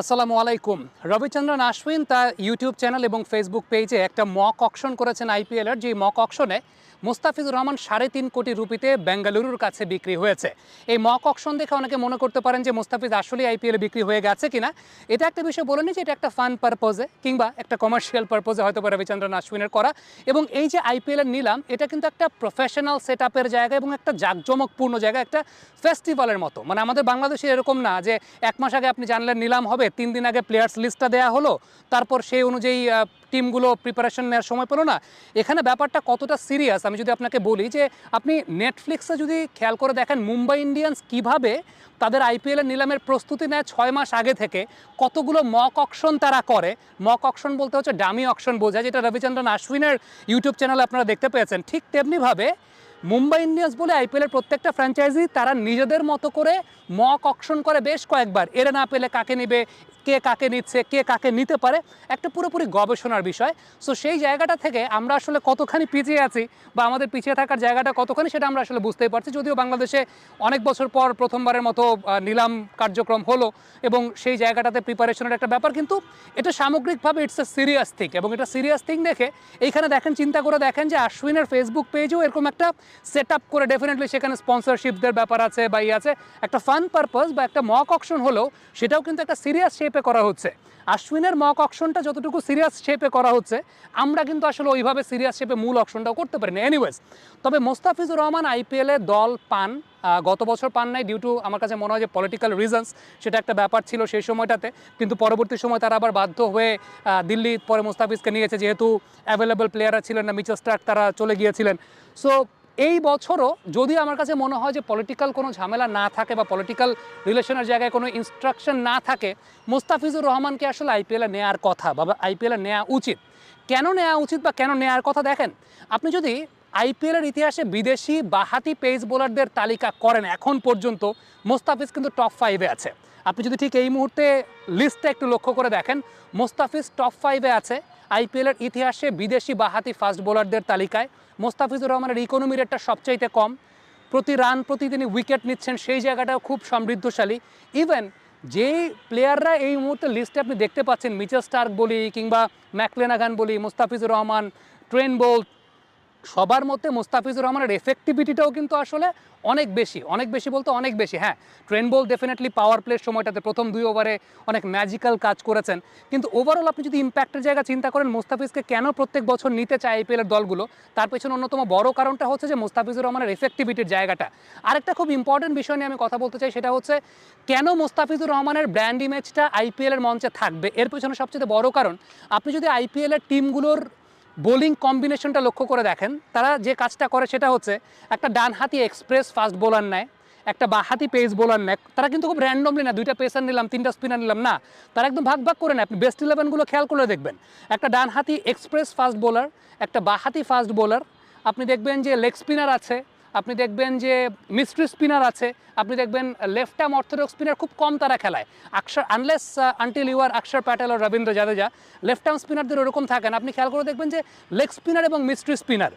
আসসালামু আলাইকুম। রবিচন্দ্রন আশ্বিন তার ইউটিউব চ্যানেল এবং ফেসবুক পেজে একটা মক অকশন করেছেন আইপিএলের, যে মক অকশনে মুস্তাফিজুর রহমান ৩.৫ কোটি রুপিতে বেঙ্গালুরুর কাছে বিক্রি হয়েছে। এই মক অকশন দেখে অনেকে মনে করতে পারেন যে মুস্তাফিজ আসলেই আইপিএলে বিক্রি হয়ে গেছে কিনা। এটা একটা বিষয় বলে নিই যে এটা একটা ফান পারপোজে কিংবা একটা কমার্শিয়াল পারপোজে হয়তো রবিচন্দ্রন আশ্বিনের করা। এবং এই যে আইপিএলের নিলাম, এটা কিন্তু একটা প্রফেশনাল সেট আপের জায়গা এবং একটা জাঁকজমকপূর্ণ জায়গা, একটা ফেস্টিভ্যালের মতো। মানে আমাদের বাংলাদেশে এরকম না যে এক মাস আগে আপনি জানলেন নিলাম হবে, 3 দিন আগে প্লেয়ার্স লিস্টটা দেওয়া হলো, তারপর সেই অনুযায়ী টিমগুলো প্রিপারেশন নেওয়ার সময় পেলো না। এখানে ব্যাপারটা কতটা সিরিয়াস আমি যদি আপনাকে বলি, যে আপনি নেটফ্লিক্সে যদি খেয়াল করে দেখেন মুম্বাই ইন্ডিয়ান্স কীভাবে তাদের আইপিএলের নিলামের প্রস্তুতি নেয় 6 মাস আগে থেকে, কতগুলো মক অকশন তারা করে। মক অকশন বলতে হচ্ছে ডামি অকশন বোঝায়, যেটা রবিচন্দ্রন আশ্বিনের ইউটিউব চ্যানেলে আপনারা দেখতে পেয়েছেন। ঠিক তেমনিভাবে মুম্বাই ইন্ডিয়ান্স বলে আইপিএলের প্রত্যেকটা ফ্র্যাঞ্চাইজি তারা নিজেদের মতো করে মক অকশন করে বেশ কয়েকবার। এরা না পেলে কাকে নেবে, কে কাকে নিচ্ছে, কে কাকে নিতে পারে, একটা পুরোপুরি গবেষণার বিষয়। সো সেই জায়গাটা থেকে আমরা আসলে কতখানি পিছিয়ে আছি বা আমাদের পিছিয়ে থাকার জায়গাটা কতখানি, সেটা আমরা আসলে বুঝতেই পারছি। যদিও বাংলাদেশে অনেক বছর পর প্রথমবারের মতো নিলাম কার্যক্রম হলো এবং সেই জায়গাটাতে প্রিপারেশনের একটা ব্যাপার, কিন্তু এটা সামগ্রিকভাবে ইটস এ সিরিয়াস থিং। এবং এটা সিরিয়াস থিং দেখে এইখানে দেখেন, চিন্তা করে দেখেন যে আশ্বিনের ফেসবুক পেজেও এরকম একটা সেট আপ করে, ডেফিনেটলি সেখানে স্পন্সরশিপদের ব্যাপার আছে বা আছে, একটা ফান পারপাস বা একটা মক অকশন হলেও সেটাও কিন্তু একটা সিরিয়াস শেপে করা হচ্ছে। আশ্বিনের মক অকশনটা যতটুকু সিরিয়াস শেপে করা হচ্ছে, আমরা কিন্তু আসলে ওইভাবে সিরিয়াস শেপে মূল অকশনটাও করতে পারি না। এনিওয়েজ, তবে মোস্তাফিজুর রহমান আইপিএলে দল পান, গত বছর পান নাই ডিউ টু, আমার কাছে মনে হয় যে পলিটিক্যাল রিজনস, সেটা একটা ব্যাপার ছিল সেই সময়টাতে। কিন্তু পরবর্তী সময় তারা আবার বাধ্য হয়ে দিল্লি পরে মোস্তাফিজকে নিয়েছে, যেহেতু অ্যাভেলেবল প্লেয়াররা ছিলেন না, মিচেল স্টার্ক তারা চলে গিয়েছিলেন। সো এই বছরও যদি আমার কাছে মনে হয় যে পলিটিক্যাল কোনো ঝামেলা না থাকে বা পলিটিক্যাল রিলেশনের জায়গায় কোনো ইনস্ট্রাকশন না থাকে, মোস্তাফিজুর রহমানকে আসলে আইপিএলে নেওয়ার কথা বা আইপিএলে নেওয়া উচিত। কেন নেওয়া উচিত বা কেন নেওয়ার কথা দেখেন, আপনি যদি আইপিএলের ইতিহাসে বিদেশি বাহাতি পেস বোলারদের তালিকা করেন, এখন পর্যন্ত মোস্তাফিজ কিন্তু টপ 5-এ আছে। আপনি যদি ঠিক এই মুহূর্তে লিস্টটা একটু লক্ষ্য করে দেখেন, মোস্তাফিজ টপ 5-এ আছে আইপিএলের ইতিহাসে বিদেশি বাহাতি ফাস্ট বোলারদের তালিকায়। মোস্তাফিজুর রহমানের ইকোনমি রেটটা সবচাইতে কম, প্রতি রান প্রতি তিনি উইকেট নিচ্ছেন, সেই জায়গাটাও খুব সমৃদ্ধশালী। ইভেন যেই প্লেয়াররা এই মুহূর্তে লিস্টে আপনি দেখতে পাচ্ছেন, মিচেল স্টার্ক বলি কিংবা ম্যাকক্লেনাগান বলি, মুস্তাফিজুর রহমান, ট্রেন বোল্ট, সবার মধ্যে মুস্তাফিজুর রহমানের এফেক্টিভিটিটাও কিন্তু আসলে অনেক বেশি। অনেক বেশি বলতে অনেক বেশি। হ্যাঁ, ট্রেন বোল্ট ডেফিনেটলি পাওয়ার প্লের সময়টাতে প্রথম 2 ওভারে অনেক ম্যাজিক্যাল কাজ করেছেন, কিন্তু ওভারঅল আপনি যদি ইম্প্যাক্টের জায়গা চিন্তা করেন, মুস্তাফিজকে কেন প্রত্যেক বছর নিতে চায় আইপিএলের দলগুলো, তার পেছনে অন্যতম বড় কারণটা হচ্ছে যে মুস্তাফিজুর রহমানের এফেক্টিভিটির জায়গাটা। আরেকটা খুব ইম্পর্টেন্ট বিষয় নিয়ে আমি কথা বলতে চাই, সেটা হচ্ছে কেন মুস্তাফিজুর রহমানের ব্র্যান্ড ইমেজটা আইপিএলের মঞ্চে থাকবে। এর পেছনে সবচেয়ে বড় কারণ, আপনি যদি আইপিএলের টিমগুলোর বোলিং কম্বিনেশনটা লক্ষ্য করে দেখেন, তারা যে কাজটা করে সেটা হচ্ছে একটা ডানহাতি এক্সপ্রেস ফাস্ট বোলার নেয়, একটা বাঁহাতি পেস বোলার নেয়। তারা কিন্তু খুব র্যান্ডমলি না 2টা পেসার নিলাম 3টা স্পিনার নিলাম, না, তারা একদম ভাগ ভাগ করে নেয়। আপনি বেস্ট 11গুলো খেয়াল করে দেখবেন, একটা ডানহাতি এক্সপ্রেস ফাস্ট বোলার, একটা বাঁহাতি ফাস্ট বোলার, আপনি দেখবেন যে লেগ স্পিনার আছে, আপনি দেখবেন যে মিস্ট্রি স্পিনার আছে, আপনি দেখবেন লেফট আর্ম অর্থোডক্স স্পিনার খুব কম তারা খেলায়। আনলেস আনটিল ইউ আর অক্ষর প্যাটেল ও রবীন্দ্র জাদেজা, লেফট আর্ম স্পিনারদের ওরকম থাকে না। আপনি খেয়াল করে দেখবেন যে লেগ স্পিনার এবং মিস্ট্রি স্পিনার,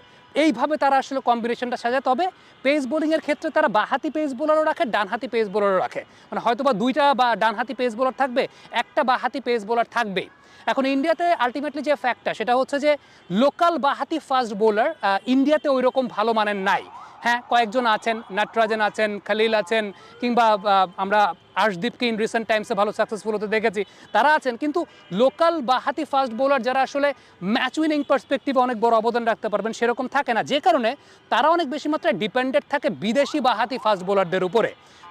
এইভাবে তারা আসলে কম্বিনেশনটা সাজায়। তবে পেস বোলিংয়ের ক্ষেত্রে তারা বাঁহাতি পেস বোলারও রাখে, ডানহাতি পেস বোলারও রাখে। মানে হয়তো বা 2টা বা ডানহাতি পেস বোলার থাকবে, একটা বাঁহাতি পেস বোলার থাকবেই। এখন ইন্ডিয়াতে আলটিমেটলি যে ফ্যাক্টটা, সেটা হচ্ছে যে লোকাল বাঁহাতি ফাস্ট বোলার ইন্ডিয়াতে ওই রকম ভালো মানের নাই। হ্যাঁ, কয়েকজন আছেন, নটরাজন আছেন, খালিল আছেন, কিংবা আমরা আর্শদীপকে ইন রিসেন্ট টাইমসে ভালো সাকসেসফুল হতে দেখেছি, তারা আছেন। কিন্তু লোকাল বাঁহাতি ফাস্ট বোলার যারা আসলে ম্যাচ উইনিং পার্সপেক্টিভে অনেক বড় অবদান রাখতে পারবেন, সেরকম থাকে না। যে কারণে তারা অনেক বেশি মাত্রায় ডিপেন্ডেন্ট থাকে বিদেশি বাঁহাতি ফাস্ট বোলারদের উপরে।